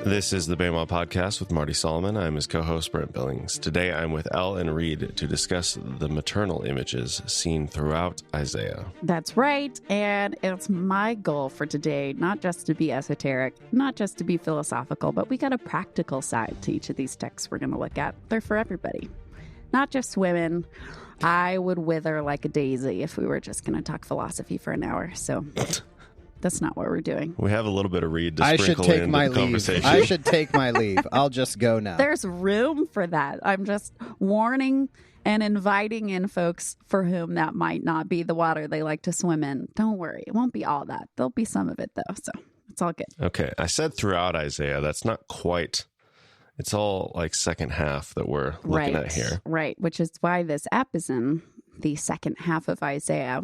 This is the Bama Podcast with Marty Solomon. I'm his co-host, Brent Billings. Today, I'm with Elle and Reed to discuss the maternal images seen throughout Isaiah. That's right, and it's my goal for today, not just to be esoteric, not just to be philosophical, but we got a practical side to each of these texts we're going to look at. They're for everybody, not just women. I would wither like a daisy if we were just going to talk philosophy for an hour, so... That's not what we're doing. We have a little bit of Reed to sprinkle in the conversation. I should take my leave. I'll just go now. There's room for that. I'm just warning and inviting in folks for whom that might not be the water they like to swim in. Don't worry. It won't be all that. There'll be some of it, though, so it's all good. Okay. I said throughout Isaiah. That's not quite... It's all like second half that we're looking at here. Right, which is why this app is in the second half of Isaiah.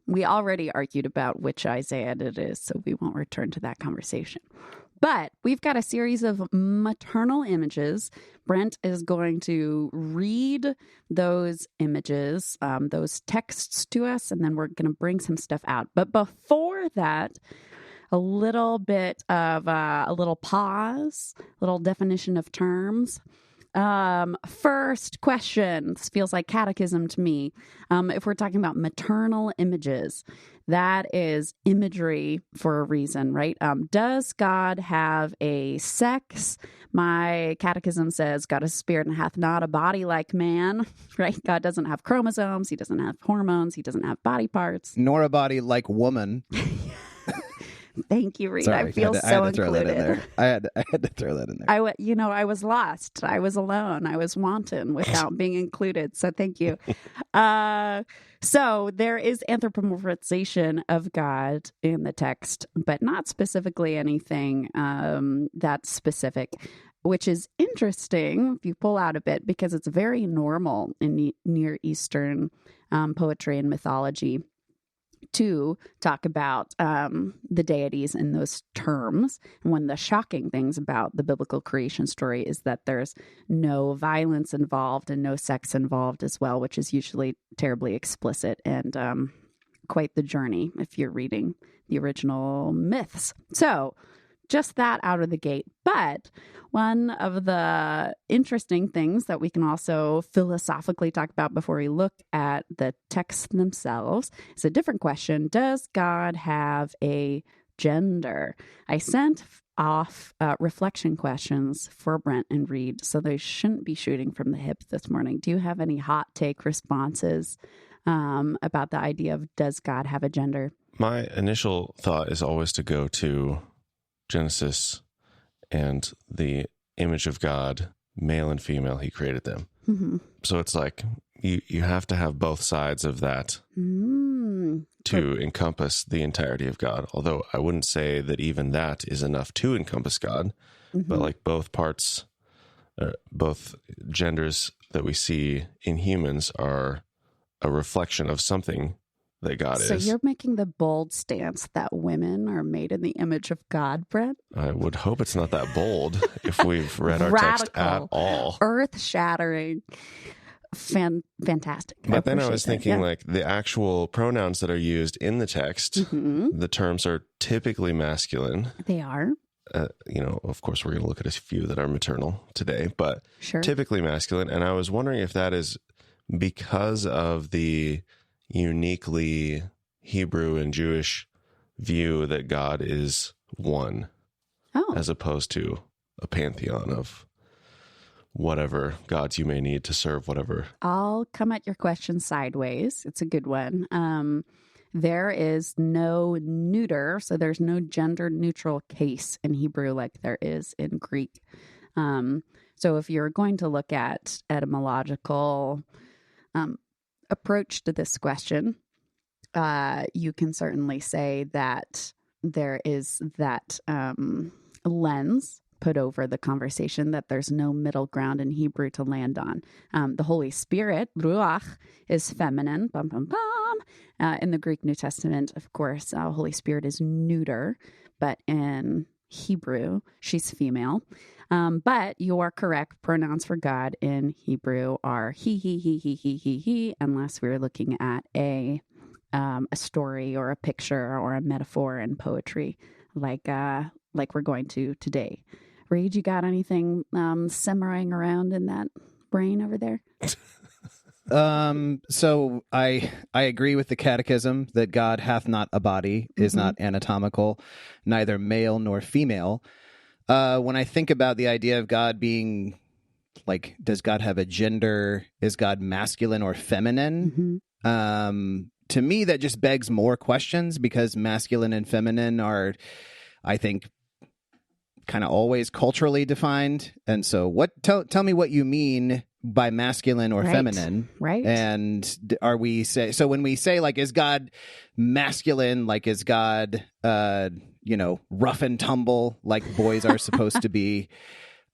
We already argued about which Isaiah it is, so we won't return to that conversation. But we've got a series of maternal images. Brent is going to read those images, those texts to us, and then we're going to bring some stuff out. But before that, a little bit of a little pause, little definition of terms. First question, this feels like catechism to me. If we're talking about maternal images, that is imagery for a reason, right? Does God have a sex? My catechism says God is spirit and hath not a body like man, right? God doesn't have chromosomes. He doesn't have hormones. He doesn't have body parts. Nor a body like woman. Thank you, Reed. Sorry, I feel so included. I had to throw that in there. I was lost. I was alone. I was wanton without being included. So thank you. So there is anthropomorphization of God in the text, but not specifically anything that's specific, which is interesting if you pull out a bit because it's very normal in Near Eastern poetry and mythology to talk about the deities in those terms. And one of the shocking things about the biblical creation story is that there's no violence involved and no sex involved as well, which is usually terribly explicit and quite the journey if you're reading the original myths. So just that out of the gate. But one of the interesting things that we can also philosophically talk about before we look at the texts themselves is a different question. Does God have a gender? I sent off reflection questions for Brent and Reed, so they shouldn't be shooting from the hip this morning. Do you have any hot take responses about the idea of does God have a gender? My initial thought is always to go to Genesis and the image of God, male and female, he created them. Mm-hmm. So it's like you have to have both sides of that to encompass the entirety of God. Although I wouldn't say that even that is enough to encompass God, but like both parts, both genders that we see in humans are a reflection of something that God is. So you're making the bold stance that women are made in the image of God, Brent? I would hope it's not that bold if we've read our text at all. Earth-shattering. Fantastic. But then I was thinking like the actual pronouns that are used in the text, the terms are typically masculine. They are. Of course, we're going to look at a few that are maternal today, but typically masculine. And I was wondering if that is because of the uniquely Hebrew and Jewish view that God is one, as opposed to a pantheon of whatever gods you may need to serve whatever. I'll come at your question sideways. It's a good one. There is no neuter, so there's no gender neutral case in Hebrew like there is in Greek. So if you're going to look at etymological approach to this question, you can certainly say that there is that lens put over the conversation that there's no middle ground in Hebrew to land on. The Holy Spirit, ruach, is feminine, bum, bum, bum. In the Greek New Testament, of course, Holy Spirit is neuter, but in Hebrew, she's female. But you are correct. Pronouns for God in Hebrew are he, unless we're looking at a a story or a picture or a metaphor in poetry, like we're going to today. Reed, you got anything simmering around in that brain over there? So I agree with the catechism that God hath not a body, is not anatomical, neither male nor female. When I think about the idea of God being like, does God have a gender? Is God masculine or feminine? To me, that just begs more questions, because masculine and feminine are, I think, kind of always culturally defined. And so tell me what you mean by masculine or feminine. Right. And are we so when we say, like, is God masculine, like, is God, rough and tumble, like boys are supposed to be,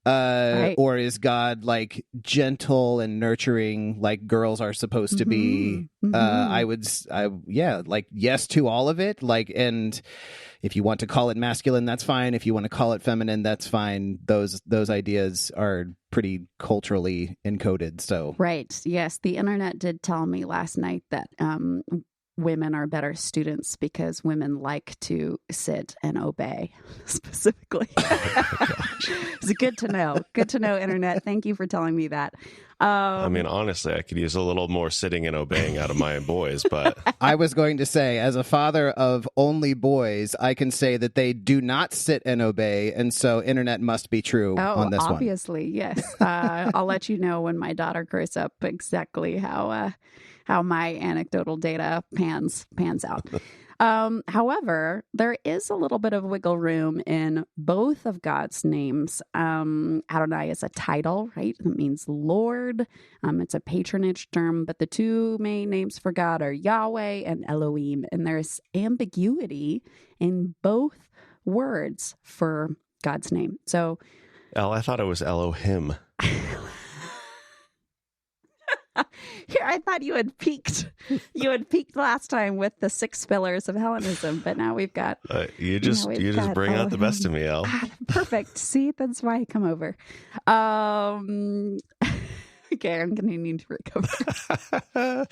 or is God like gentle and nurturing, like girls are supposed to be? Like, yes to all of it. Like, and if you want to call it masculine, that's fine. If you want to call it feminine, that's fine. Those ideas are pretty culturally encoded. So right. Yes. The internet did tell me last night that women are better students because women like to sit and obey, specifically. It's good to know. Good to know, internet. Thank you for telling me that. I mean, honestly, I could use a little more sitting and obeying out of my boys, but... I was going to say, as a father of only boys, I can say that they do not sit and obey, and so internet must be true on this obviously, one. Yes. I'll let you know when my daughter grows up exactly how my anecdotal data pans out. However, there is a little bit of wiggle room in both of God's names. Adonai is a title, right? It means Lord. It's a patronage term, but the two main names for God are Yahweh and Elohim, and there's ambiguity in both words for God's name. So, I thought it was Elohim. Here, I thought you had peaked. You had peaked last time with the 6 pillars of Hellenism, but now we've got. You just bring out the best of me, Elle. Perfect. See, that's why I come over. Okay, I'm going to need to recover.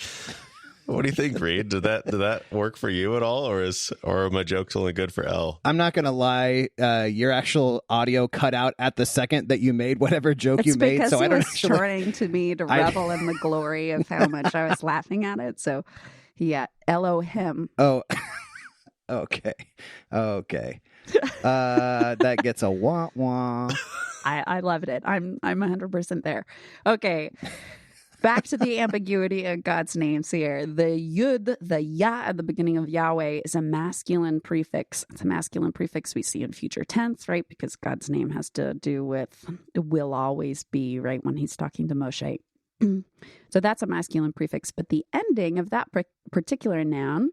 What do you think, Reed? Did that work for you at all, or are my jokes only good for Elle? I'm not gonna lie, your actual audio cut out at the second that you made whatever joke you made. So I don't actually. It's trying to me to revel in the glory of how much I was laughing at it. So, yeah, Elohim. Oh, okay. That gets a wah wah. I loved it. I'm 100% there. Okay. Back to the ambiguity of God's names here. The Yud, the Yah at the beginning of Yahweh is a masculine prefix. It's a masculine prefix we see in future tense, right? Because God's name has to do with will always be, right? When he's talking to Moshe. So that's a masculine prefix. But the ending of that particular noun,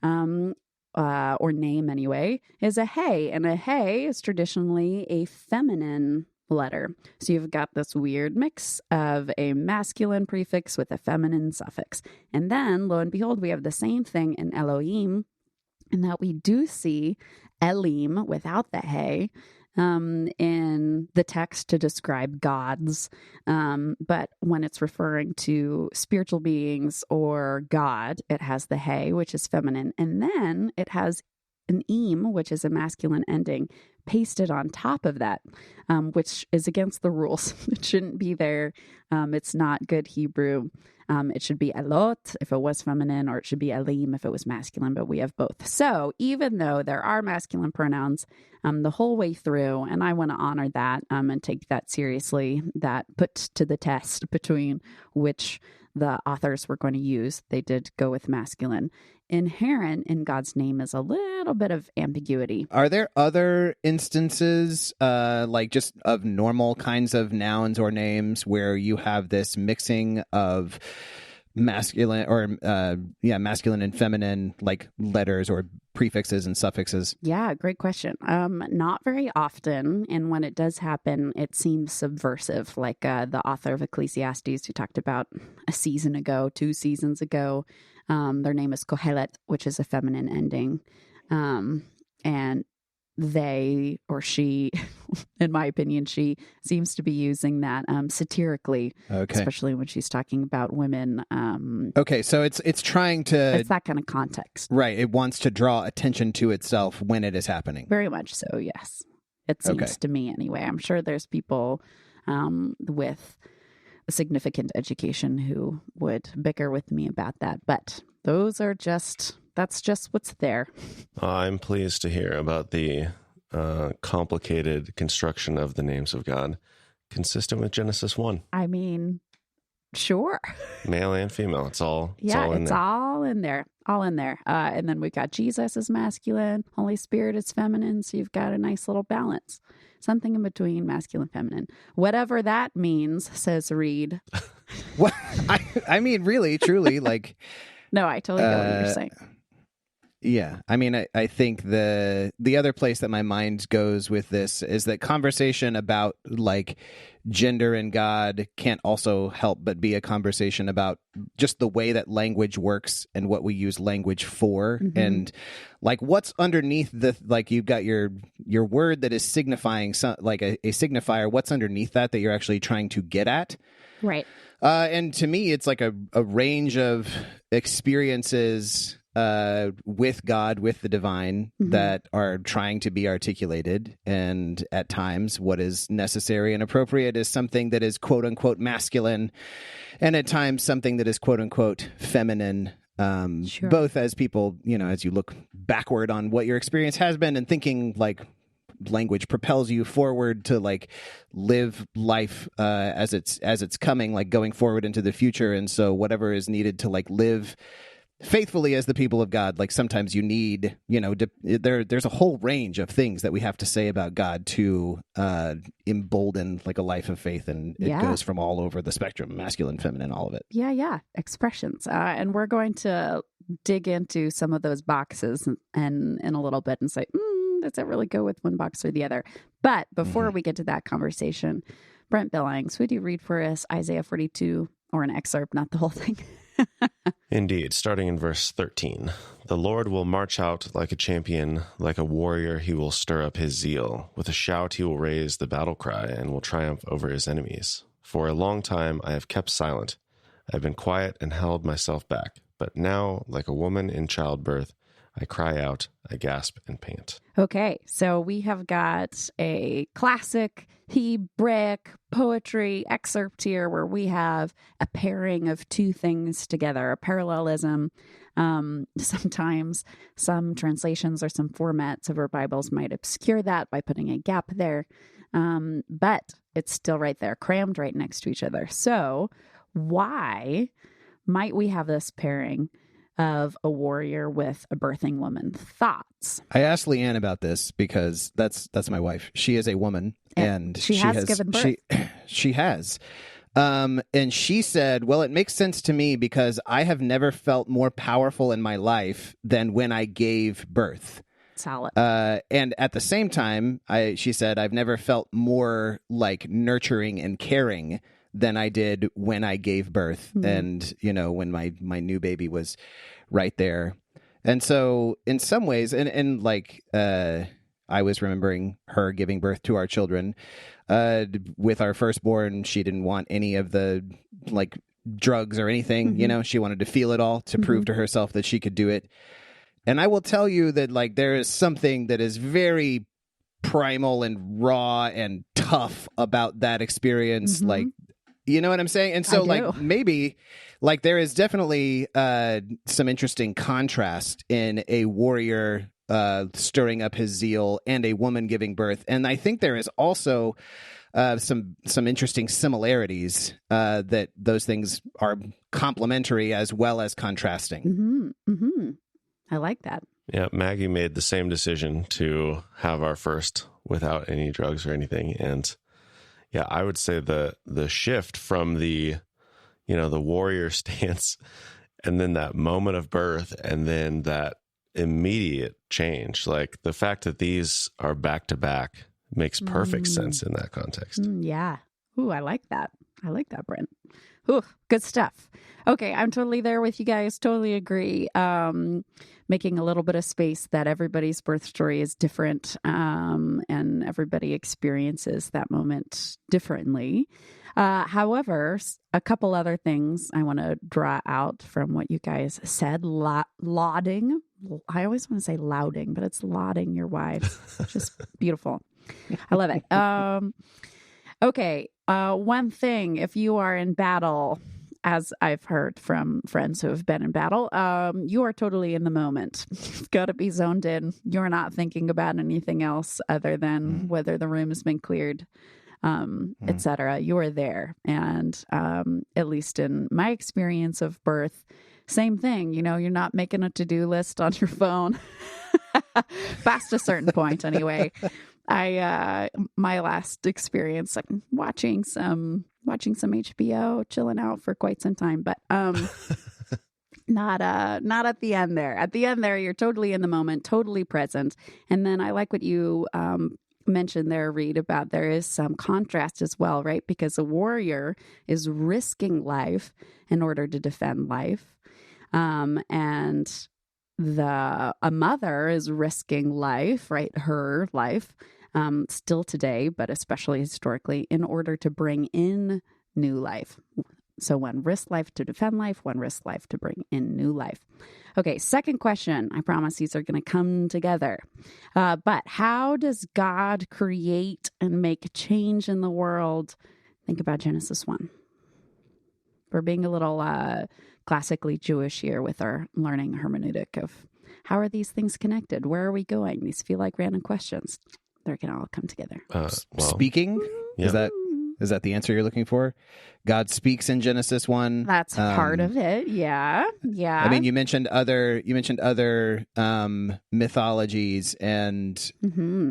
or name anyway, is a hey. And a hey is traditionally a feminine letter. So you've got this weird mix of a masculine prefix with a feminine suffix. And then, lo and behold, we have the same thing in Elohim, in that we do see Elim without the hey in the text to describe gods. But when it's referring to spiritual beings or God, it has the hey, which is feminine. And then it has an im, which is a masculine ending, pasted on top of that, which is against the rules. It shouldn't be there. It's not good Hebrew. It should be elot if it was feminine, or it should be elim if it was masculine, but we have both. So even though there are masculine pronouns the whole way through, and I want to honor that and take that seriously, that put to the test between which the authors were going to use, they did go with masculine. Inherent in God's name is a little bit of ambiguity. Are there other instances, like just of normal kinds of nouns or names, where you have this mixing of masculine or masculine and feminine, like letters or prefixes and suffixes? Yeah, great question. Not very often, and when it does happen, it seems subversive, like the author of Ecclesiastes, who talked about 2 seasons ago. Their name is Kohelet, which is a feminine ending, and they or she in my opinion, she seems to be using that satirically, especially when she's talking about women. Okay, so it's trying to... It's that kind of context. Right, it wants to draw attention to itself when it is happening. Very much so, yes. It seems to me anyway. I'm sure there's people with a significant education who would bicker with me about that, but that's just what's there. I'm pleased to hear about the complicated construction of the names of God, consistent with Genesis 1. I mean, sure. Male and female. It's all in there. All in there. All in there. And then we got Jesus as masculine, Holy Spirit is feminine. So you've got a nice little balance. Something in between masculine and feminine. Whatever that means, says Reed. Well, I mean, really, truly, like... No, I totally get what you're saying. Yeah. I mean, I think the other place that my mind goes with this is that conversation about like gender and God can't also help but be a conversation about just the way that language works and what we use language for. Mm-hmm. And like what's underneath like you've got your word that is signifying like a signifier. What's underneath that you're actually trying to get at? Right. And to me, it's like a range of experiences with God, with the divine, mm-hmm. that are trying to be articulated. And at times, what is necessary and appropriate is something that is quote unquote masculine, and at times something that is quote unquote feminine. Sure. Both as people, as you look backward on what your experience has been and thinking like language propels you forward to like live life as it's coming, like going forward into the future. And so whatever is needed to like live faithfully as the people of God, like sometimes you need, there's a whole range of things that we have to say about God to embolden like a life of faith, and it goes from all over the spectrum, masculine, feminine, all of it. Yeah, expressions. And we're going to dig into some of those boxes and in a little bit and say, does it really go with one box or the other? But before we get to that conversation, Brent Billings, would you read for us Isaiah 42, or an excerpt, not the whole thing? Indeed, starting in verse 13. The Lord will march out like a champion, like a warrior he will stir up his zeal. With a shout he will raise the battle cry and will triumph over his enemies. For a long time I have kept silent. I have been quiet and held myself back. But now, like a woman in childbirth, I cry out, I gasp and pant. Okay, so we have got a classic Hebraic poetry excerpt here where we have a pairing of two things together, a parallelism. Sometimes some translations or some formats of our Bibles might obscure that by putting a gap there, but it's still right there, crammed right next to each other. So why might we have this pairing of a warrior with a birthing woman? Thoughts? I asked Leanne about this because that's my wife. She is a woman, and she has given birth. She has. And she said, well, it makes sense to me because I have never felt more powerful in my life than when I gave birth. Solid. And at the same time, she said, I've never felt more like nurturing and caring than I did when I gave birth. Mm-hmm. And, when my new baby was right there. And so in some ways, and like, I was remembering her giving birth to our children, with our firstborn. She didn't want any of the like drugs or anything, mm-hmm. She wanted to feel it all to mm-hmm. prove to herself that she could do it. And I will tell you that like, there is something that is very primal and raw and tough about that experience. Mm-hmm. Like, you know what I'm saying? And so like maybe like there is definitely some interesting contrast in a warrior stirring up his zeal and a woman giving birth. And I think there is also some interesting similarities that those things are complementary as well as contrasting. Mm-hmm. Mm-hmm. I like that. Yeah, Maggie made the same decision to have our first without any drugs or anything. And yeah, I would say the shift from the warrior stance and then that moment of birth and then that immediate change, like the fact that these are back to back makes perfect sense in that context. Yeah. Ooh, I like that. I like that, Brent. Ooh, good stuff. Okay, I'm totally there with you guys. Totally agree. Making a little bit of space that everybody's birth story is different, and everybody experiences that moment differently. However, a couple other things I want to draw out from what you guys said. Lauding. I always want to say lauding, but it's lauding your wives. Just beautiful. I love it. Okay. One thing, if you are in battle, as I've heard from friends who have been in battle, you are totally in the moment. You've got to be zoned in. You're not thinking about anything else other than whether the room has been cleared, etc. You are there. And at least in my experience of birth, same thing. You're not making a to-do list on your phone past a certain point anyway. My last experience, I'm watching some HBO, chilling out for quite some time, but not at the end there. At the end there, you're totally in the moment, totally present. And then I like what you mentioned there, Reed, about there is some contrast as well, right? Because a warrior is risking life in order to defend life. And a mother is risking life, right? Her life, still today, but especially historically, in order to bring in new life. So one risks life to defend life, one risks life to bring in new life. Okay, second question. I promise these are going to come together. But how does God create and make change in the world? Think about Genesis 1. We're being a little classically Jewish here with our learning hermeneutic of how are these things connected? Where are we going? These feel like random questions. They're going to all come together. Speaking? Yeah. Is that the answer you're looking for? God speaks in Genesis 1. That's part of it. Yeah. Yeah. I mean, you mentioned other mythologies, and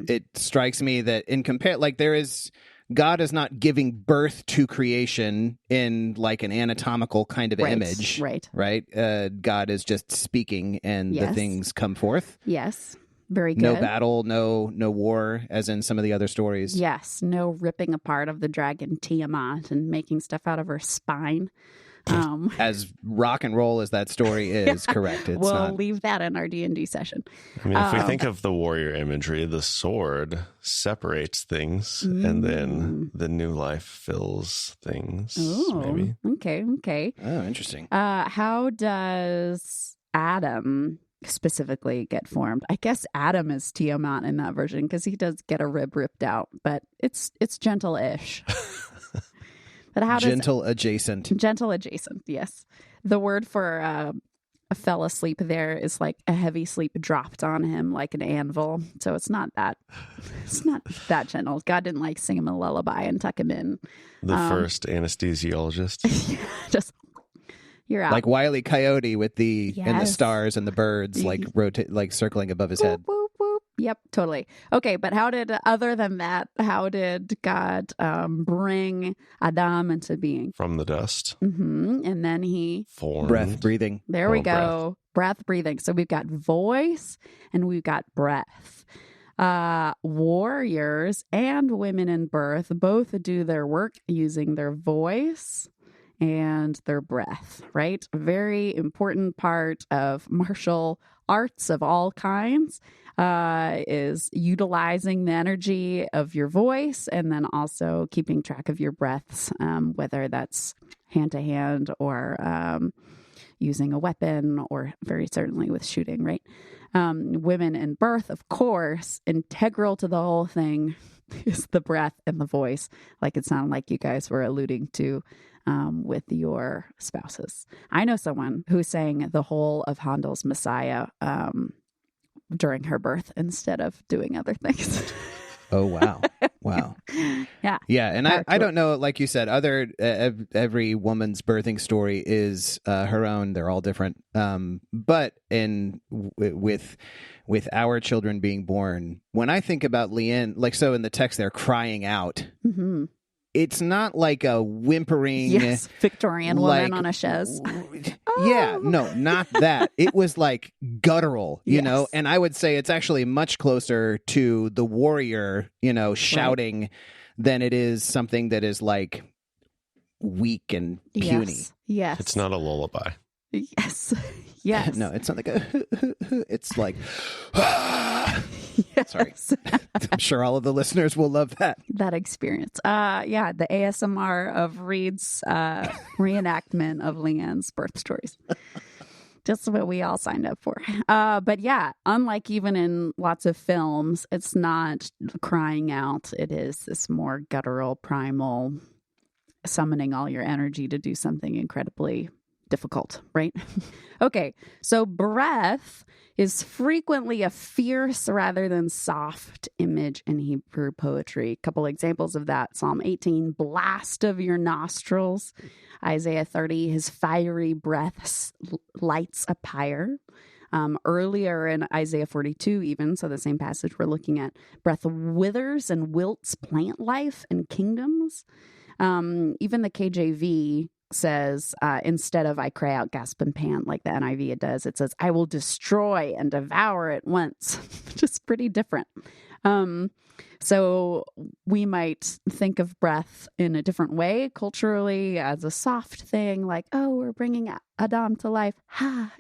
it strikes me that God is not giving birth to creation in like an anatomical kind of image. Right. God is just speaking, and the things come forth. Yes. Very good. No battle, no war, as in some of the other stories. Yes. No ripping apart of the dragon Tiamat and making stuff out of her spine. As rock and roll as that story is, correct. We'll leave that in our D&D session. I mean, if we think of the warrior imagery, the sword separates things, and then the new life fills things. Maybe. Okay. Oh, interesting. How does Adam specifically get formed? I guess Adam is Tiamat in that version because he does get a rib ripped out, but it's gentle-ish. But how gentle adjacent, yes. The word for a fell asleep there is like a heavy sleep dropped on him like an anvil. So it's not that gentle. God didn't like sing him a lullaby and tuck him in. The first anesthesiologist. Just you're out. Like Wile E. Coyote with the and the stars and the birds like circling above his head. Whoop, whoop. Yep, totally. Okay, but other than that, how did God bring Adam into being? From the dust. And then he formed. Breath, breathing. There we go. Breath, breathing. So we've got voice and we've got breath. Warriors and women in birth both do their work using their voice and their breath, right? A very important part of martial arts of all kinds is utilizing the energy of your voice and then also keeping track of your breaths, whether that's hand to hand or using a weapon or very certainly with shooting, right? Women in birth, of course, integral to the whole thing is the breath and the voice, like it sounded like you guys were alluding to with your spouses. I know someone who sang the whole of Handel's Messiah during her birth instead of doing other things. Oh, wow. Wow. Yeah. And I don't know, like you said, every woman's birthing story is her own. They're all different. But with our children being born, when I think about Leanne, like, so in the text, they're crying out. Mm-hmm. It's not like a whimpering Victorian woman on a chaise. Yeah, no, not that. It was like guttural, you know, and I would say it's actually much closer to the warrior, shouting than it is something that is like weak and puny. Yes. It's not a lullaby. Yes. Yes. No, it's not like it's like, Yes. sorry. I'm sure all of the listeners will love that. That experience. Yeah, the ASMR of Reed's reenactment of Leanne's birth stories. Just what we all signed up for. But yeah, unlike even in lots of films, it's not crying out. It is this more guttural, primal, summoning all your energy to do something incredibly difficult, right? Okay, so breath is frequently a fierce rather than soft image in Hebrew poetry. A couple examples of that. Psalm 18, blast of your nostrils. Isaiah 30, his fiery breath lights a pyre. Earlier in Isaiah 42 even, so the same passage we're looking at, breath withers and wilts plant life and kingdoms. Even the KJV says, instead of I cry out, gasp and pant like the NIV it does, it says, I will destroy and devour at once, which is pretty different. So we might think of breath in a different way culturally as a soft thing, like, oh, we're bringing Adam to life. Ha,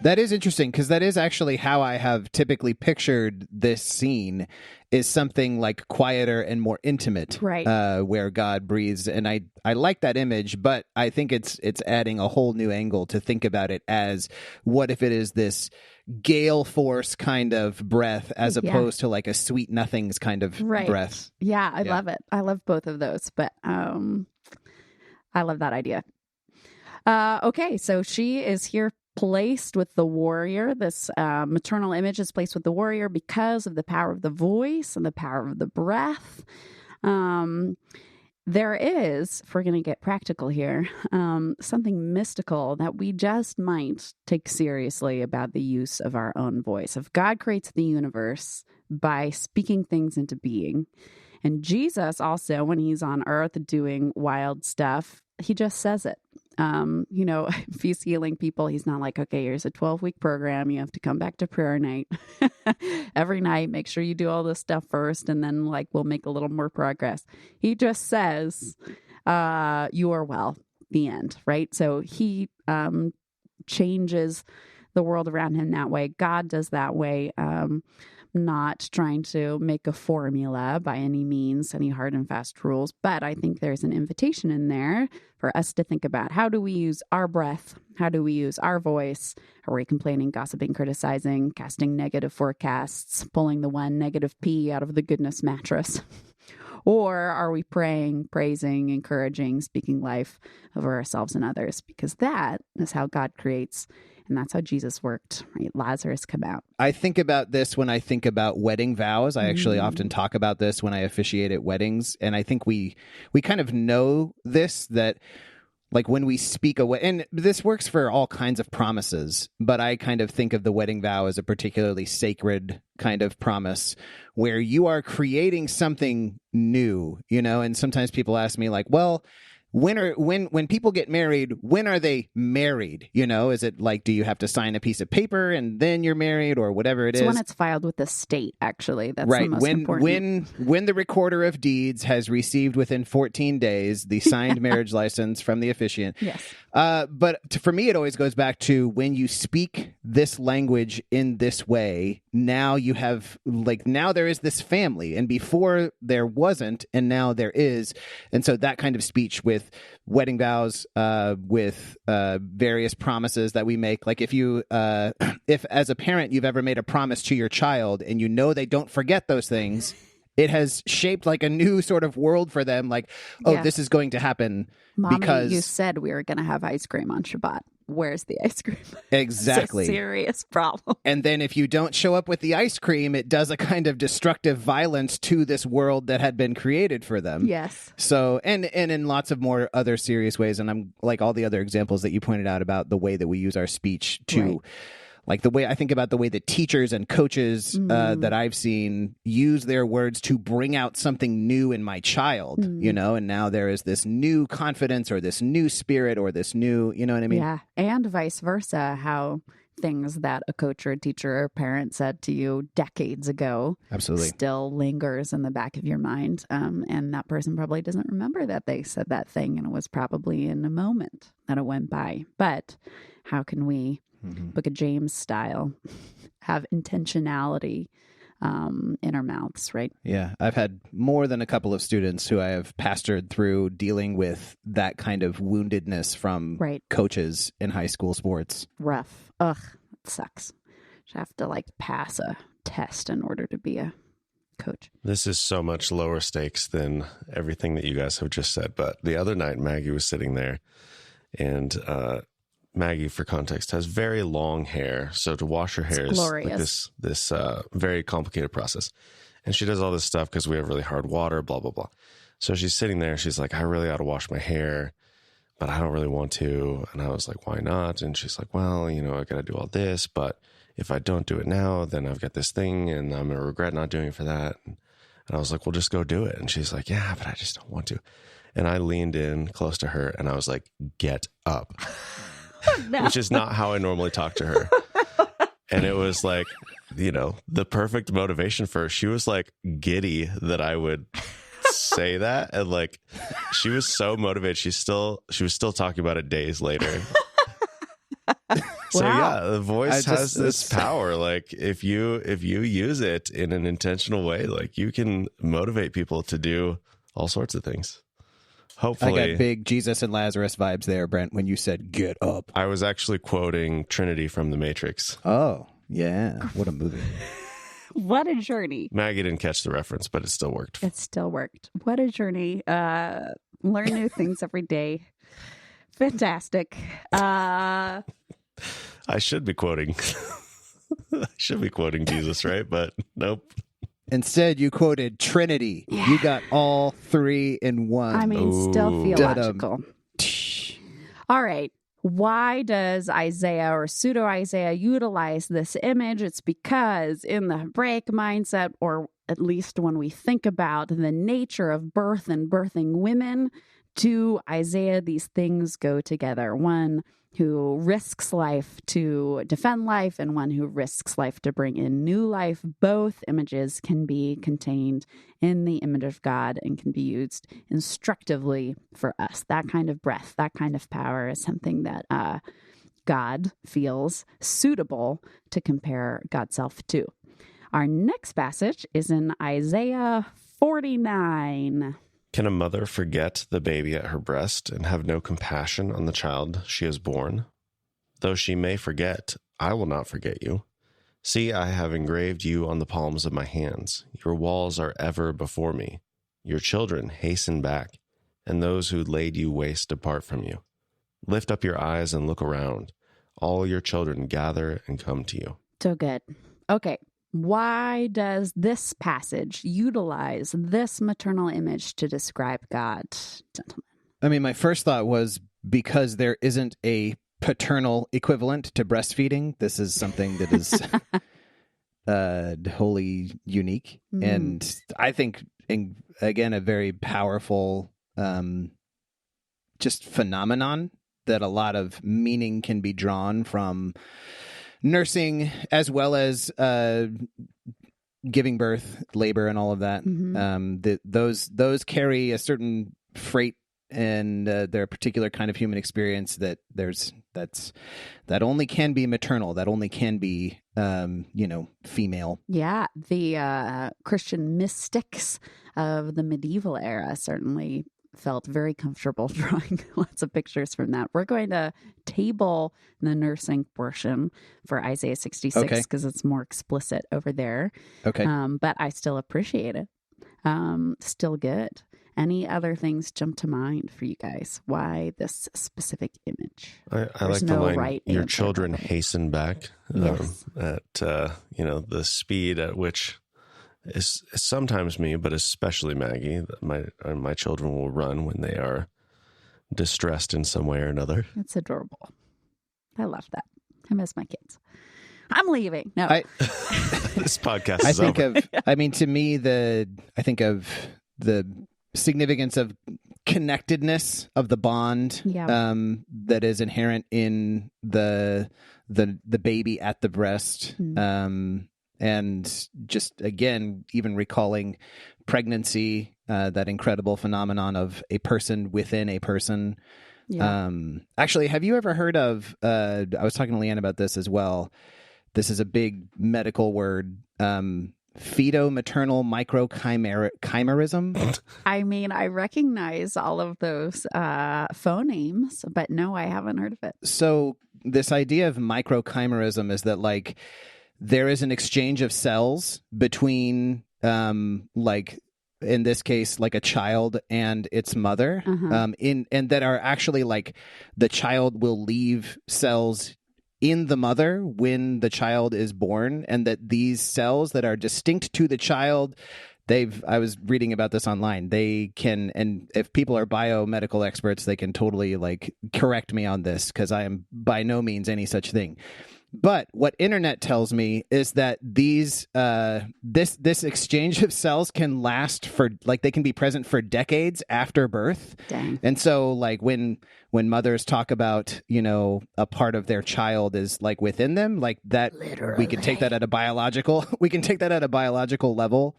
That is interesting because that is actually how I have typically pictured this scene, is something like quieter and more intimate, right? Where God breathes, and I like that image, but I think it's adding a whole new angle to think about it as, what if it is this gale force kind of breath as opposed to like a sweet nothings kind of breath. Yeah, I love it. I love both of those, but I love that idea. Okay, so she is here placed with the warrior. This maternal image is placed with the warrior because of the power of the voice and the power of the breath. There is, if we're going to get practical here, something mystical that we just might take seriously about the use of our own voice. If God creates the universe by speaking things into being, and Jesus also, when he's on earth doing wild stuff, he just says it. If he's healing people, he's not like, okay, here's a 12-week program. You have to come back to prayer night every night. Make sure you do all this stuff first, and then we'll make a little more progress. He just says, you are well, the end, right? So he changes the world around him that way. God does that way. Not trying to make a formula by any means, any hard and fast rules, but I think there's an invitation in there for us to think about, how do we use our breath? How do we use our voice? Are we complaining, gossiping, criticizing, casting negative forecasts, pulling the one negative pea out of the goodness mattress? Or are we praying, praising, encouraging, speaking life over ourselves and others? Because that is how God creates. And that's how Jesus worked, right? Lazarus come out. I think about this when I think about wedding vows. I actually often talk about this when I officiate at weddings. And I think we kind of know this, that like when we speak away, and this works for all kinds of promises, but I kind of think of the wedding vow as a particularly sacred kind of promise where you are creating something new, and sometimes people ask me like, well, when people get married, when are they married? Is it like, do you have to sign a piece of paper and then you're married, or whatever it is? So when it's filed with the state, actually, that's right. The most important. When the recorder of deeds has received within 14 days the signed marriage license from the officiant. Yes. But for me, it always goes back to when you speak this language in this way, now you have now there is this family, and before there wasn't, and now there is. And so that kind of speech with wedding vows, with various promises that we make, like if as a parent you've ever made a promise to your child and they don't forget those things, it has shaped like a new sort of world for them. Like, this is going to happen. Mommy, because you said we were going to have ice cream on Shabbat. Where's the ice cream? Exactly. It's a serious problem. And then if you don't show up with the ice cream, it does a kind of destructive violence to this world that had been created for them. Yes. So, and in lots of more other serious ways, and I'm like all the other examples that you pointed out about the way that we use our speech to... Right. Like the way I think about the way that teachers and coaches that I've seen use their words to bring out something new in my child, and now there is this new confidence or this new spirit or this new, you know what I mean? Yeah. And vice versa, how things that a coach or a teacher or a parent said to you decades ago Absolutely. still lingers in the back of your mind. And that person probably doesn't remember that they said that thing, and it was probably in a moment that it went by. But how can we, Book of James style, have intentionality in our mouths, right? Yeah. I've had more than a couple of students who I have pastored through dealing with that kind of woundedness from coaches in high school sports. Rough. Ugh, it sucks. You have to like pass a test in order to be a coach. This is so much lower stakes than everything that you guys have just said. But the other night, Maggie was sitting there, and Maggie, for context, has very long hair. So to wash her hair is like this very complicated process. And she does all this stuff because we have really hard water, blah, blah, blah. So she's sitting there. She's like, I really ought to wash my hair, but I don't really want to. And I was like, why not? And she's like, well, I got to do all this. But if I don't do it now, then I've got this thing and I'm going to regret not doing it for that. And I was like, well, just go do it. And she's like, yeah, but I just don't want to. And I leaned in close to her and I was like, get up. No. Which is not how I normally talk to her. And it was like, the perfect motivation for her. She was like giddy that I would say that. And like, she was so motivated. She was still talking about it days later. So yeah, the voice has this power. Like if you use it in an intentional way, like you can motivate people to do all sorts of things. Hopefully. I got big Jesus and Lazarus vibes there, Brent, when you said get up. I was actually quoting Trinity from The Matrix. Oh, yeah. What a movie. What a journey. Maggie didn't catch the reference, but it still worked. It still worked. What a journey. Learn new things every day. Fantastic. I should be quoting Jesus, right? But nope. Instead, you quoted Trinity. Yeah. You got all three in one. I mean, still theological. All right. Why does Isaiah or pseudo-Isaiah utilize this image? It's because in the Hebraic mindset, or at least when we think about the nature of birth and birthing women, to Isaiah, these things go together. One who risks life to defend life and one who risks life to bring in new life. Both images can be contained in the image of God and can be used instructively for us. That kind of breath, that kind of power is something that God feels suitable to compare God's self to. Our next passage is in Isaiah 49. Can a mother forget the baby at her breast and have no compassion on the child she has borne? Though she may forget, I will not forget you. See, I have engraved you on the palms of my hands. Your walls are ever before me. Your children hasten back, and those who laid you waste depart from you. Lift up your eyes and look around. All your children gather and come to you. So good. Okay. Why does this passage utilize this maternal image to describe God, gentlemen? I mean, my first thought was because there isn't a paternal equivalent to breastfeeding. This is something that is wholly unique. And I think, again, a very powerful just phenomenon that a lot of meaning can be drawn from nursing, as well as giving birth, labor, and all of that. Those carry a certain freight and they're a particular kind of human experience that only can be maternal, that only can be female. Yeah, the Christian mystics of the medieval era certainly felt very comfortable drawing lots of pictures from that. We're going to table the nursing portion for Isaiah 66 because it's more explicit over there. Okay. But I still appreciate it. Still good. Any other things jump to mind for you guys? Why this specific image? I like the line, your children hasten back at the speed at which is sometimes me, but especially Maggie. My children will run when they are distressed in some way or another. It's adorable. I love that. I miss my kids. I'm leaving. No, this podcast is over. To me, I think of the significance of connectedness of the bond that is inherent in the baby at the breast. And just, again, even recalling pregnancy, that incredible phenomenon of a person within a person. Yeah. Actually, have you ever heard of, I was talking to Leanne about this as well. This is a big medical word, feto-maternal microchimerism. I mean, I recognize all of those phonemes, but no, I haven't heard of it. So this idea of microchimerism is that, like, there is an exchange of cells between, like, in this case, like a child and its mother, and that are actually, like, the child will leave cells in the mother when the child is born, and that these cells that are distinct to the child, I was reading about this online, they can, and if people are biomedical experts, they can totally, like, correct me on this, because I am by no means any such thing. But what internet tells me is that these this exchange of cells can last for, like, they can be present for decades after birth. Dang. And so, like, when mothers talk about, you know, a part of their child is, like, within them, like, that Literally. we can take that at a biological level.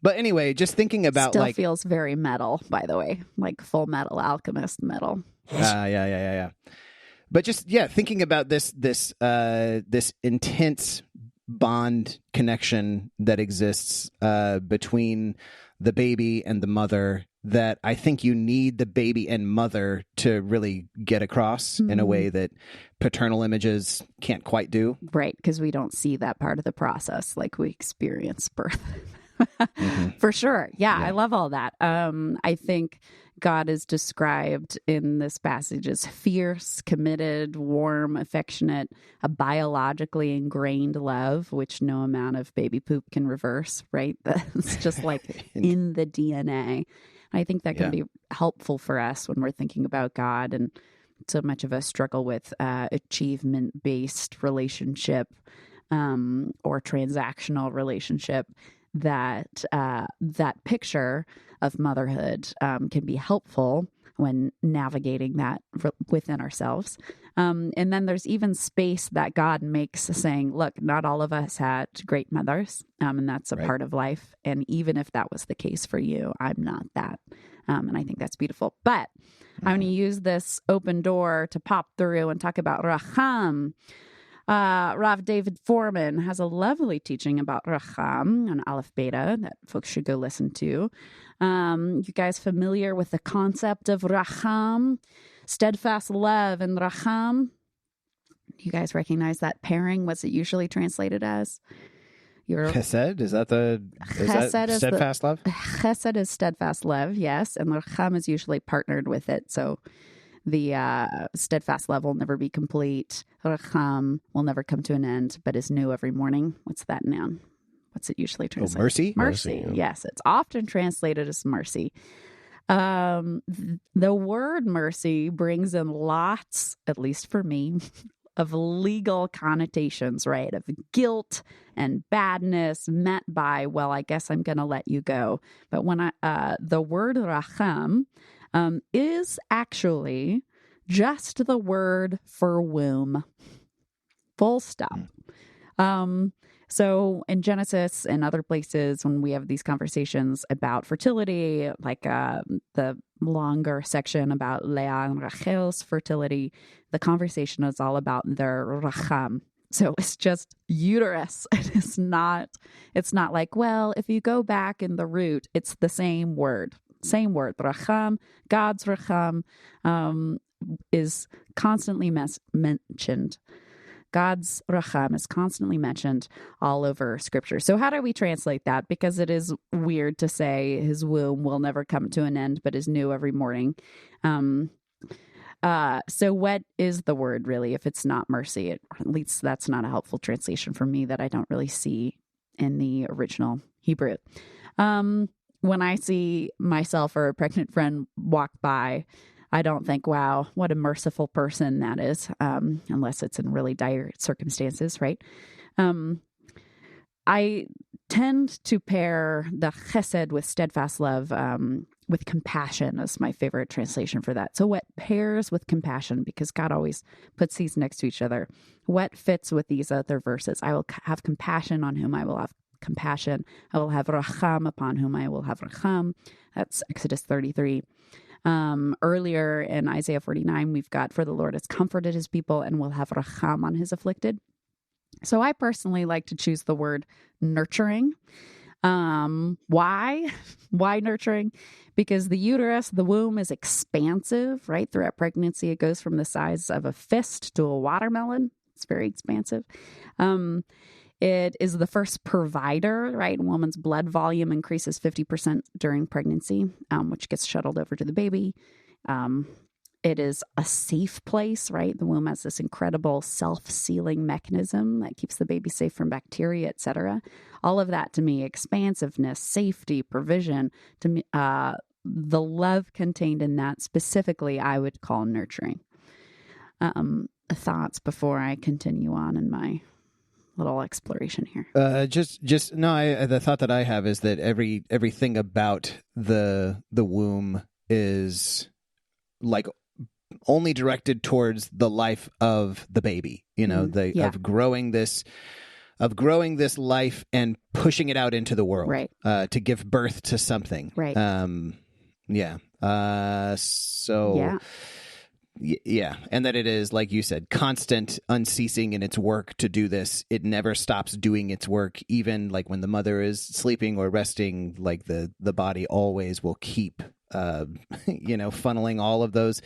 But anyway, just thinking about, Still like, feels very metal, by the way, like Full Metal Alchemist metal. Yeah. But just, thinking about this intense bond connection that exists between the baby and the mother, that I think you need the baby and mother to really get across in a way that paternal images can't quite do. Right, because we don't see that part of the process like we experience birth. For sure. Yeah, I love all that. I think God is described in this passage as fierce, committed, warm, affectionate, a biologically ingrained love, which no amount of baby poop can reverse, right? That's just like in the DNA. I think that can be helpful for us when we're thinking about God, and so much of us struggle with achievement-based relationship or transactional relationship. That picture of motherhood can be helpful when navigating that within ourselves. And then there's even space that God makes, saying, look, not all of us had great mothers, and that's a part of life. And even if that was the case for you, I'm not that. And I think that's beautiful. But I'm going to use this open door to pop through and talk about Racham. Rav David Foreman has a lovely teaching about Racham on Aleph Beta that folks should go listen to. You guys familiar with the concept of Racham, steadfast love, and Racham? You guys recognize that pairing? What's it usually translated as? Chesed? Is that steadfast love? Chesed is steadfast love, yes. And Racham is usually partnered with it. So the steadfast love will never be complete. Racham will never come to an end, but is new every morning. What's that noun? What's it usually translated? Mercy? Mercy, yes. It's often translated as mercy. The word mercy brings in lots, at least for me, of legal connotations, right? Of guilt and badness meant by, well, I guess I'm going to let you go. But when the word racham is actually just the word for womb. Full stop. So in Genesis and other places, when we have these conversations about fertility, like the longer section about Leah and Rachel's fertility, the conversation is all about their racham. So it's just uterus. It's not like, well, if you go back in the root, it's the same word. Same word, racham. God's racham is constantly mentioned. God's racham is constantly mentioned all over Scripture. So how do we translate that? Because it is weird to say his womb will never come to an end, but is new every morning. So what is the word really if it's not mercy? At least that's not a helpful translation for me that I don't really see in the original Hebrew. When I see myself or a pregnant friend walk by, I don't think, wow, what a merciful person that is, unless it's in really dire circumstances, right? I tend to pair the chesed with steadfast love with compassion is my favorite translation for that. So what pairs with compassion, because God always puts these next to each other. What fits with these other verses? I will have compassion on whom I will have compassion. I will have racham upon whom I will have racham. That's Exodus 33. Earlier in Isaiah 49, we've got, for the Lord has comforted his people and will have racham on his afflicted. So I personally like to choose the word nurturing. Why nurturing? Because the uterus, the womb is expansive, right? Throughout pregnancy, it goes from the size of a fist to a watermelon. It's very expansive. It is the first provider, right? A woman's blood volume increases 50% during pregnancy, which gets shuttled over to the baby. It is a safe place, right? The womb has this incredible self-sealing mechanism that keeps the baby safe from bacteria, etc. All of that, to me, expansiveness, safety, provision, to me, the love contained in that specifically, I would call nurturing. Thoughts before I continue on in my little exploration here. The thought that I have is that everything about the womb is like only directed towards the life of the baby, of growing this life and pushing it out into the world, right? To give birth to something, right? Yeah, and that it is, like you said, constant, unceasing in its work to do this. It never stops doing its work, even like when the mother is sleeping or resting. Like the body always will keep funneling all of those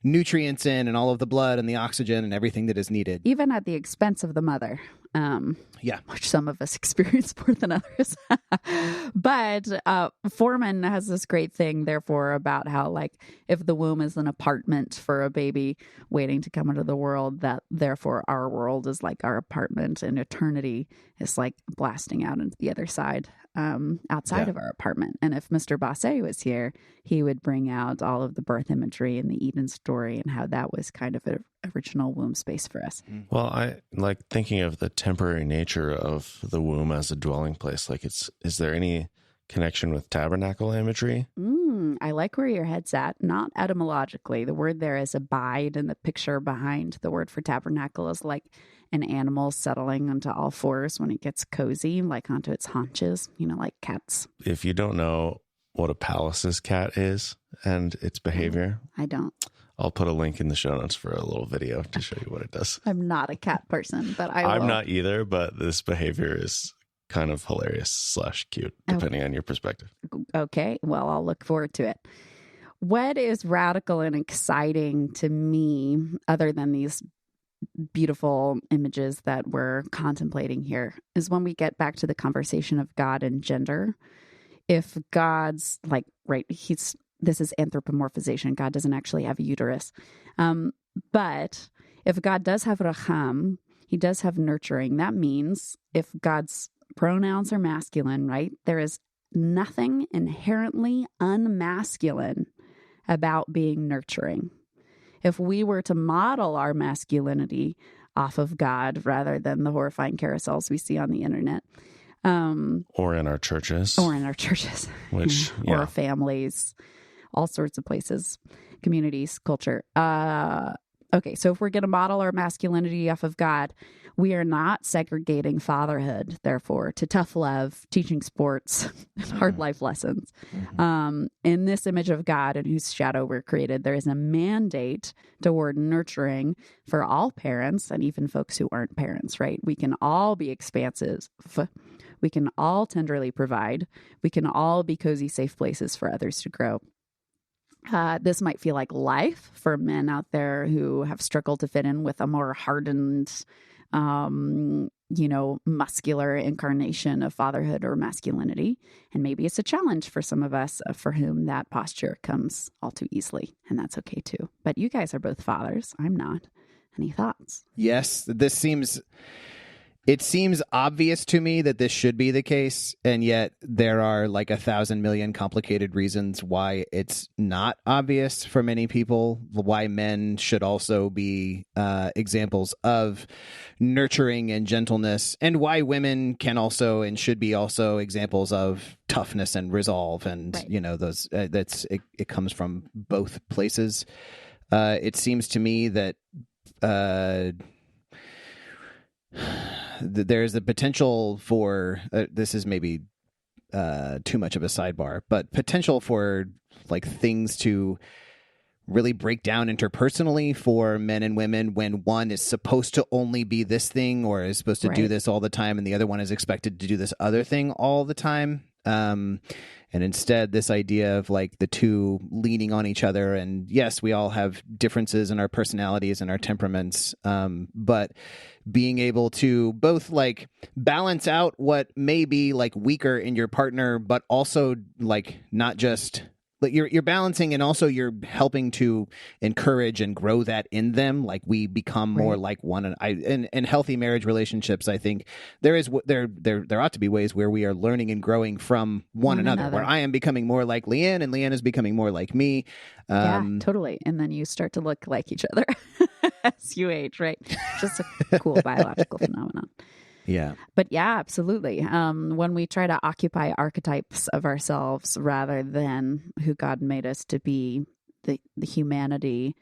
nutrients in, and all of the blood and the oxygen and everything that is needed, even at the expense of the mother. Which some of us experience more than others. But Foreman has this great thing, therefore, about how, like, if the womb is an apartment for a baby waiting to come into the world, that therefore our world is like our apartment, and eternity is like blasting out into the other side, outside of our apartment. And if Mr. Basse was here, he would bring out all of the birth imagery and the Eden story and how that was kind of an original womb space for us. Well, I like thinking of the temporary nature of the womb as a dwelling place. Like, is there any connection with tabernacle imagery? I like where your head's at. Not etymologically. The word there is abide, and the picture behind the word for tabernacle is like an animal settling onto all fours when it gets cozy, like onto its haunches, like cats. If you don't know what a Pallas's cat is and its behavior, I don't. I'll put a link in the show notes for a little video to show you what it does. I'm not a cat person, but I will. I'm not either, but this behavior is kind of hilarious / cute, depending on your perspective. Okay, well, I'll look forward to it. What is radical and exciting to me, other than these beautiful images that we're contemplating here, is when we get back to the conversation of God and gender. If God's like, right, this is anthropomorphization. God doesn't actually have a uterus. But if God does have racham, he does have nurturing. That means if God's pronouns are masculine, right, there is nothing inherently unmasculine about being nurturing. If we were to model our masculinity off of God rather than the horrifying carousels we see on the internet, or in our churches, which or families, all sorts of places, communities, culture. Okay, so if we're going to model our masculinity off of God, we are not segregating fatherhood, therefore, to tough love, teaching sports, hard life lessons. In this image of God in whose shadow we're created, there is a mandate toward nurturing for all parents and even folks who aren't parents, right? We can all be expansive. We can all tenderly provide. We can all be cozy, safe places for others to grow. This might feel like life for men out there who have struggled to fit in with a more hardened, muscular incarnation of fatherhood or masculinity. And maybe it's a challenge for some of us for whom that posture comes all too easily. And that's okay too. But you guys are both fathers. I'm not. Any thoughts? Yes, this seems It seems obvious to me that this should be the case, and yet there are like 1,000 million complicated reasons why it's not obvious for many people, why men should also be examples of nurturing and gentleness, and why women can also and should be also examples of toughness and resolve. And, right. Those it comes from both places. It seems to me that there's a potential for this is maybe too much of a sidebar, but potential for like things to really break down interpersonally for men and women when one is supposed to only be this thing or is supposed to do this all the time, and the other one is expected to do this other thing all the time. And instead, this idea of like the two leaning on each other, and yes, we all have differences in our personalities and our temperaments, but being able to both like balance out what may be like weaker in your partner, but also like not just like you're balancing, and also you're helping to encourage and grow that in them. Like we become more like one. And in healthy marriage relationships, I think there ought to be ways where we are learning and growing from one another. Where I am becoming more like Leanne, and Leanne is becoming more like me. Yeah, totally. And then you start to look like each other as you age, right? Just a cool biological phenomenon. Yeah. But yeah, absolutely. When we try to occupy archetypes of ourselves rather than who God made us to be, the humanity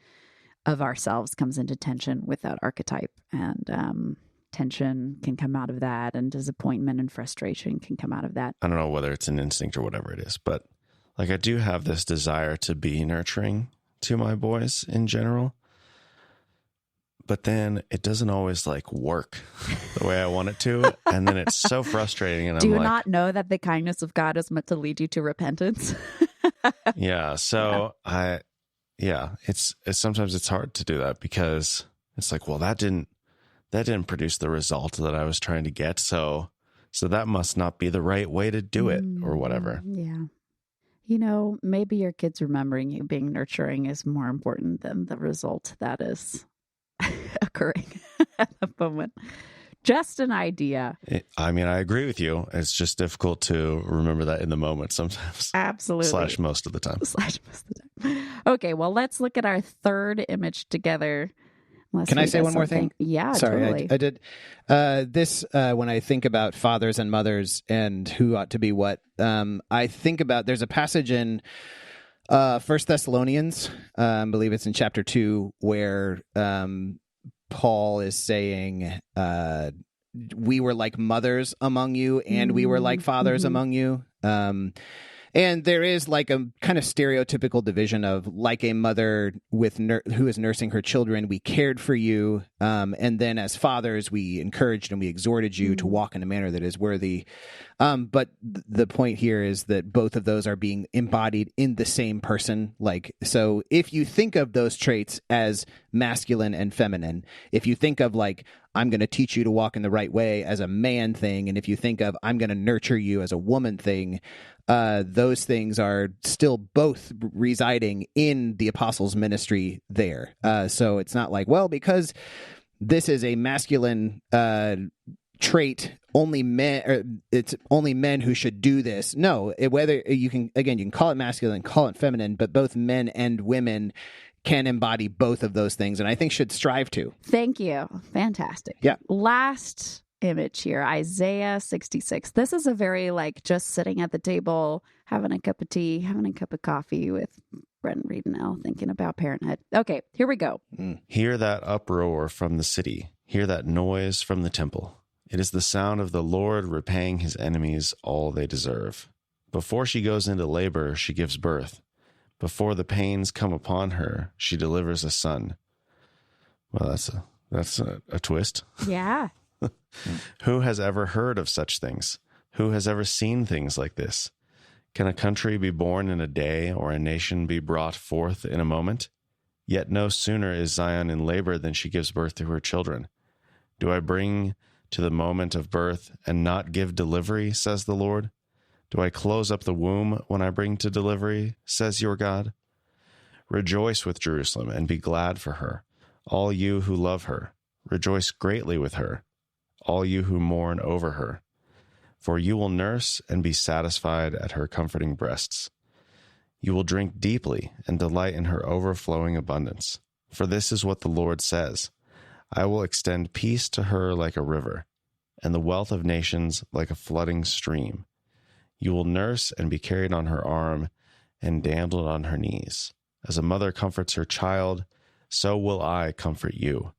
of ourselves comes into tension with that archetype. And tension can come out of that, and disappointment and frustration can come out of that. I don't know whether it's an instinct or whatever it is, but like I do have this desire to be nurturing to my boys in general. But then it doesn't always like work the way I want it to. And then it's so frustrating. And Do you not know that the kindness of God is meant to lead you to repentance? Yeah. So it's sometimes it's hard to do that because it's like, well, that didn't produce the result that I was trying to get. So that must not be the right way to do it or whatever. Yeah. Maybe your kids remembering you being nurturing is more important than the result that is occurring at the moment. Just an idea. I agree with you. It's just difficult to remember that in the moment sometimes. Absolutely. / most of the time. Okay, well, let's look at our third image together. Can I say one more thing? Yeah, sorry, totally. I did. This when I think about fathers and mothers and who ought to be what, I think about there's a passage in 1 Thessalonians, I believe it's in chapter 2, where Paul is saying, we were like mothers among you, and we were like fathers among you. And there is like a kind of stereotypical division of like a mother with who is nursing her children. We cared for you. And then as fathers, we encouraged and we exhorted you to walk in a manner that is worthy. But the point here is that both of those are being embodied in the same person. Like, so if you think of those traits as masculine and feminine, if you think of like, I'm going to teach you to walk in the right way as a man thing, and if you think of I'm going to nurture you as a woman thing, those things are still both residing in the apostles' ministry there. So it's not like, well, because this is a masculine trait, only men, or it's only men who should do this. No, whether you can call it masculine, call it feminine, but both men and women can embody both of those things, and I think should strive to. Thank you. Fantastic. Yeah. Last image here, Isaiah 66. This is a very like just sitting at the table, having a cup of tea, having a cup of coffee with Brent, Reed, and Elle, thinking about parenthood. Okay, here we go. Hear that uproar from the city. Hear that noise from the temple. It is the sound of the Lord repaying his enemies all they deserve. Before she goes into labor, she gives birth. Before the pains come upon her, she delivers a son. Well, that's a twist. Yeah. Who has ever heard of such things? Who has ever seen things like this? Can a country be born in a day, or a nation be brought forth in a moment? Yet no sooner is Zion in labor than she gives birth to her children. Do I bring to the moment of birth and not give delivery, says the Lord? Do I close up the womb when I bring to delivery, says your God? Rejoice with Jerusalem and be glad for her, all you who love her. Rejoice greatly with her, all you who mourn over her. For you will nurse and be satisfied at her comforting breasts. You will drink deeply and delight in her overflowing abundance. For this is what the Lord says, I will extend peace to her like a river, and the wealth of nations like a flooding stream. You will nurse and be carried on her arm and dandled on her knees. As a mother comforts her child, so will I comfort you,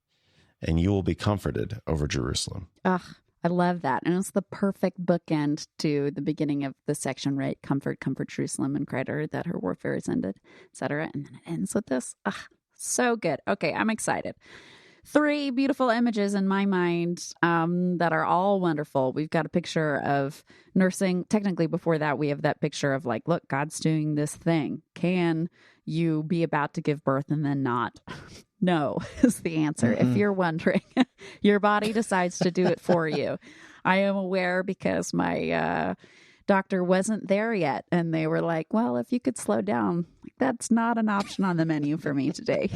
and you will be comforted over Jerusalem. Ugh, I love that. And it's the perfect bookend to the beginning of the section, right? Comfort, comfort Jerusalem, and cry to her that her warfare is ended, etc. And then it ends with this. Ugh, so good. Okay, I'm excited. 3 beautiful images in my mind that are all wonderful. We've got a picture of nursing. Technically, before that, we have that picture of like, look, God's doing this thing. Can you be about to give birth and then not? No is the answer. If you're wondering, your body decides to do it for you. I am aware because my doctor wasn't there yet. And they were like, well, if you could slow down, that's not an option on the menu for me today.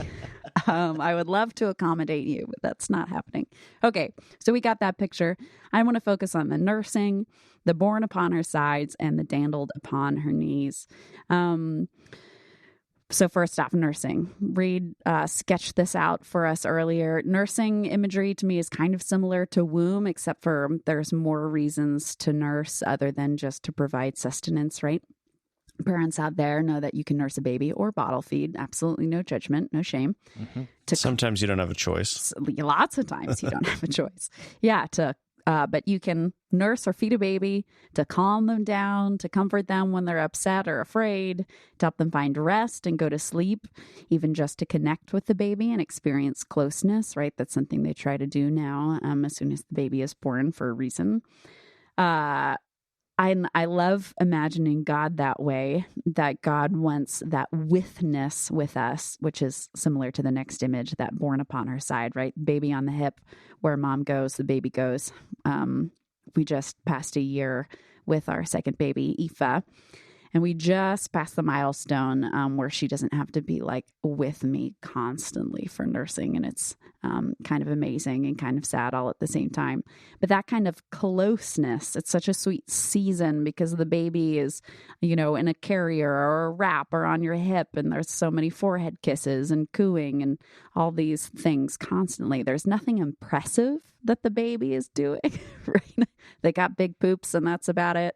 I would love to accommodate you, but that's not happening. Okay, so we got that picture. I want to focus on the nursing, the born upon her sides, and the dandled upon her knees. So first off, nursing. Reed sketched this out for us earlier. Nursing imagery to me is kind of similar to womb, except for there's more reasons to nurse other than just to provide sustenance, right? Parents out there know that you can nurse a baby or bottle feed. Absolutely no judgment, no shame. Sometimes you don't have a choice. Lots of times you don't have a choice. Yeah, but you can nurse or feed a baby to calm them down, to comfort them when they're upset or afraid, to help them find rest and go to sleep, even just to connect with the baby and experience closeness, right? That's something they try to do now as soon as the baby is born for a reason. I love imagining God that way, that God wants that withness with us, which is similar to the next image, that born upon her side, right? Baby on the hip, where mom goes, the baby goes. We just passed a year with our second baby, Aoife, and we just passed the milestone where she doesn't have to be like with me constantly for nursing. And it's kind of amazing and kind of sad all at the same time. But that kind of closeness, it's such a sweet season because the baby is, in a carrier or a wrap or on your hip. And there's so many forehead kisses and cooing and all these things constantly. There's nothing impressive that the baby is doing, right? They got big poops and that's about it.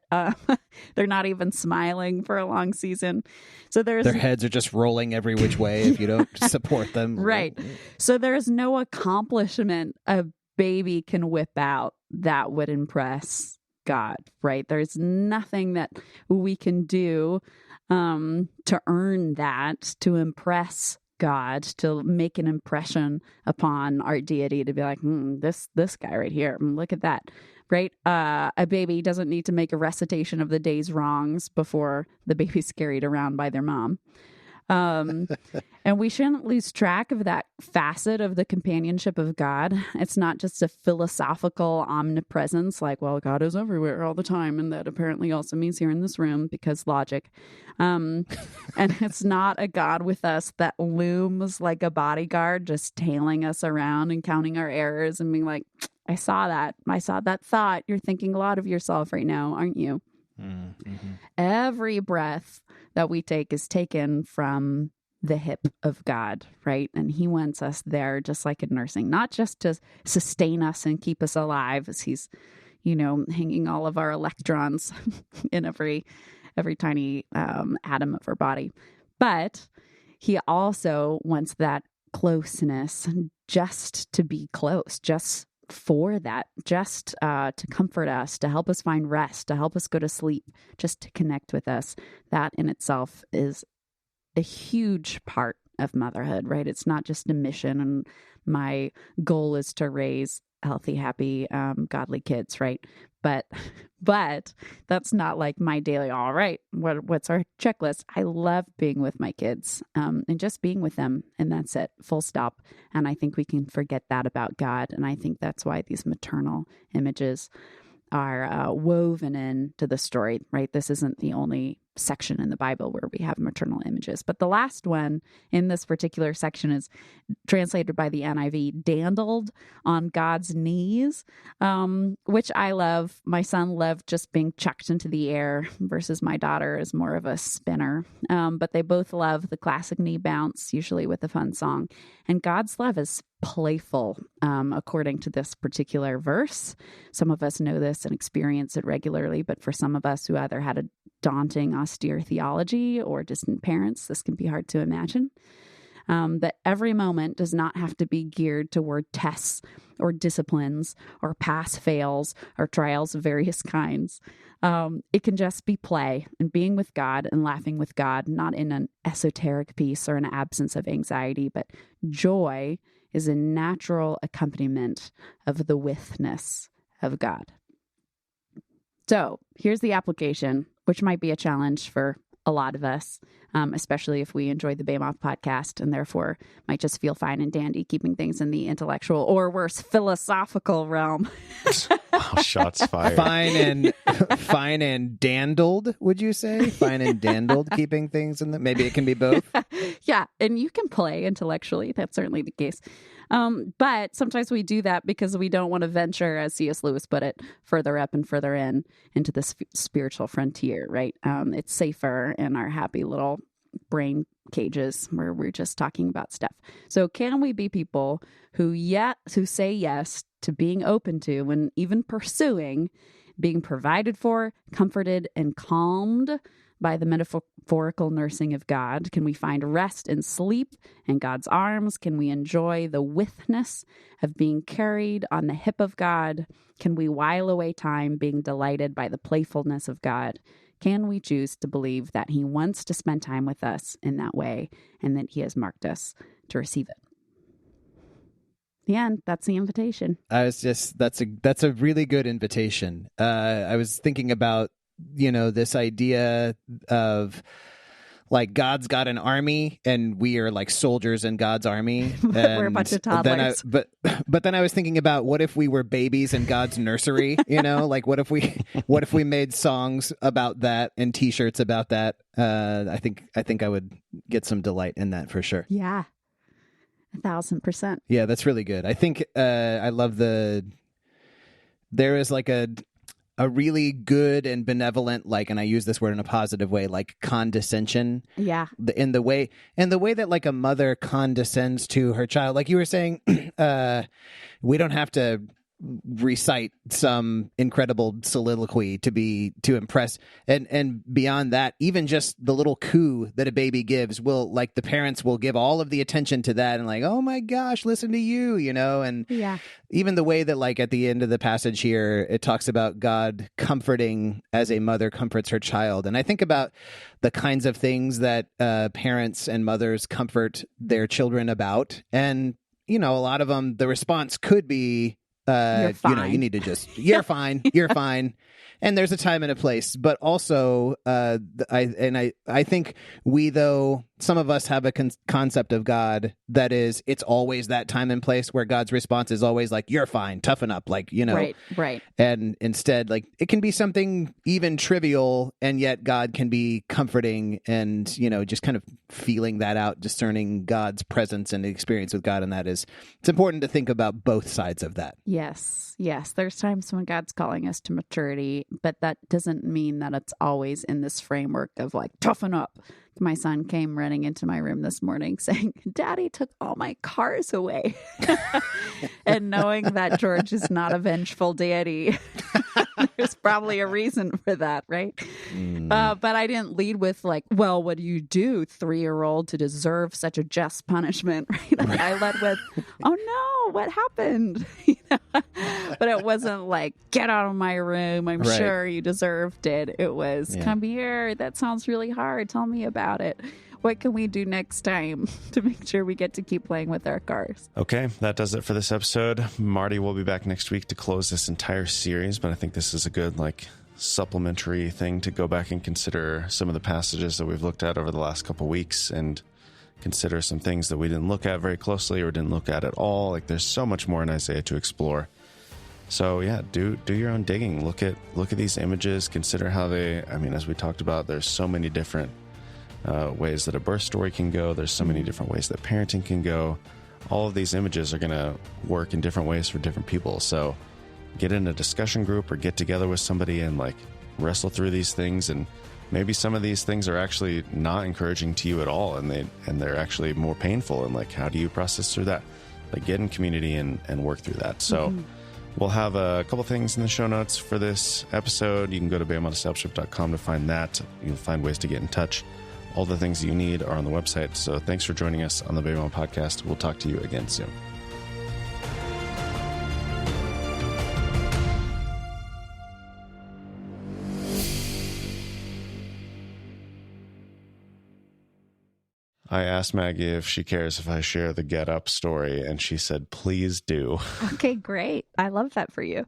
They're not even smiling for a long season. So their heads are just rolling every which way if you don't support them. Right. So there's no accomplishment a baby can whip out that would impress God, right? There's nothing that we can do to earn that, to impress God, to make an impression upon our deity, to be like, this guy right here, look at that, right? A baby doesn't need to make a recitation of the day's wrongs before the baby's carried around by their mom. And we shouldn't lose track of that facet of the companionship of God. It's not just a philosophical omnipresence, like, well, God is everywhere all the time. And that apparently also means here in this room because logic. And it's not a God with us that looms like a bodyguard, just tailing us around and counting our errors and being like, I saw that thought. You're thinking a lot of yourself right now, aren't you? Mm-hmm. Every breath that we take is taken from the hip of God, right? And he wants us there just like in nursing, not just to sustain us and keep us alive as he's, hanging all of our electrons in every tiny atom of our body. But he also wants that closeness just to be close, just for that, just to comfort us, to help us find rest, to help us go to sleep, just to connect with us. That in itself is a huge part of motherhood, right? It's not just a mission and my goal is to raise healthy, happy, godly kids, right? But that's not like my daily, all right, what's our checklist? I love being with my kids and just being with them. And that's it, full stop. And I think we can forget that about God. And I think that's why these maternal images are woven into the story, right? This isn't the only section in the Bible where we have maternal images. But the last one in this particular section is translated by the NIV, dandled on God's knees, which I love. My son loved just being chucked into the air versus my daughter is more of a spinner. But they both love the classic knee bounce, usually with a fun song. And God's love is playful, according to this particular verse. Some of us know this and experience it regularly, but for some of us who either had a daunting, austere theology or distant parents, this can be hard to imagine. That every moment does not have to be geared toward tests or disciplines or pass-fails or trials of various kinds. It can just be play and being with God and laughing with God, not in an esoteric peace or an absence of anxiety, but joy is a natural accompaniment of the withness of God. So here's the application, which might be a challenge for a lot of us, especially if we enjoy the Baymoth podcast and therefore might just feel fine and dandy keeping things in the intellectual or worse, philosophical realm. Wow, shots fired. Fine and dandled, would you say? Fine and dandled, keeping things in the... Maybe it can be both? Yeah, and you can play intellectually. That's certainly the case. But sometimes we do that because we don't want to venture, as C.S. Lewis put it, further up and further into the spiritual frontier, right? It's safer in our happy little brain cages where we're just talking about stuff. So can we be people who say yes to being open to and even pursuing being provided for, comforted, and calmed by the metaphorical nursing of God? Can we find rest and sleep in God's arms? Can we enjoy the withness of being carried on the hip of God? Can we while away time being delighted by the playfulness of God? Can we choose to believe that he wants to spend time with us in that way and that he has marked us to receive it? The end. That's the invitation. That's a really good invitation. I was thinking about, this idea of like God's got an army and we are like soldiers in God's army. We're a bunch of toddlers. But then I was thinking about what if we were babies in God's nursery, like what if we made songs about that and t-shirts about that? I think I would get some delight in that for sure. Yeah. 1,000%. Yeah, that's really good. I think I love there is like a really good and benevolent, like, and I use this word in a positive way, like condescension. Yeah. In the way that like a mother condescends to her child. Like you were saying, we don't have to recite some incredible soliloquy to impress, and beyond that, even just the little coo that a baby gives the parents will give all of the attention to that and like, oh my gosh, listen to you, and yeah. Even the way that like at the end of the passage here, it talks about God comforting as a mother comforts her child. And I think about the kinds of things that parents and mothers comfort their children about. And, a lot of them, the response could be, you need to just, you're fine, you're fine. And there's a time and a place, but also, I think some of us have a concept of God that is, it's always that time and place where God's response is always like, you're fine, toughen up, like, Right. And instead, like, it can be something even trivial, and yet God can be comforting and, just kind of feeling that out, discerning God's presence and experience with God. And it's important to think about both sides of that. Yes. There's times when God's calling us to maturity, but that doesn't mean that it's always in this framework of like, toughen up. My son came running into my room this morning saying, Daddy took all my cars away. And knowing that George is not a vengeful deity, there's probably a reason for that, right? But I didn't lead with like, well, what do you do, 3-year-old, to deserve such a just punishment, right? I led with, oh no, what happened? But it wasn't like, get out of my room, I'm sure you deserved it. It was, come here, that sounds really hard, tell me about it. What can we do next time to make sure we get to keep playing with our cars? Okay, that does it for this episode. Marty will be back next week to close this entire series, but I think this is a good supplementary thing to go back and consider some of the passages that we've looked at over the last couple weeks and consider some things that we didn't look at very closely or didn't look at all. Like, there's so much more in Isaiah to explore. So yeah, do your own digging. Look at these images. Consider how they. I mean, as we talked about, there's so many different ways that a birth story can go. There's so many different ways that parenting can go. All of these images are going to work in different ways for different people. So get in a discussion group or get together with somebody and like wrestle through these things. And maybe some of these things are actually not encouraging to you at all, and they're actually more painful. And like, how do you process through that? Like, get in community and work through that. So we'll have a couple things in the show notes for this episode. You can go to BamaDiscipleship.com to find that. You'll find ways to get in touch. All the things you need are on the website. So thanks for joining us on the Baby Mama Podcast. We'll talk to you again soon. I asked Maggie if she cares if I share the Get Up story, and she said, please do. Okay, great. I love that for you.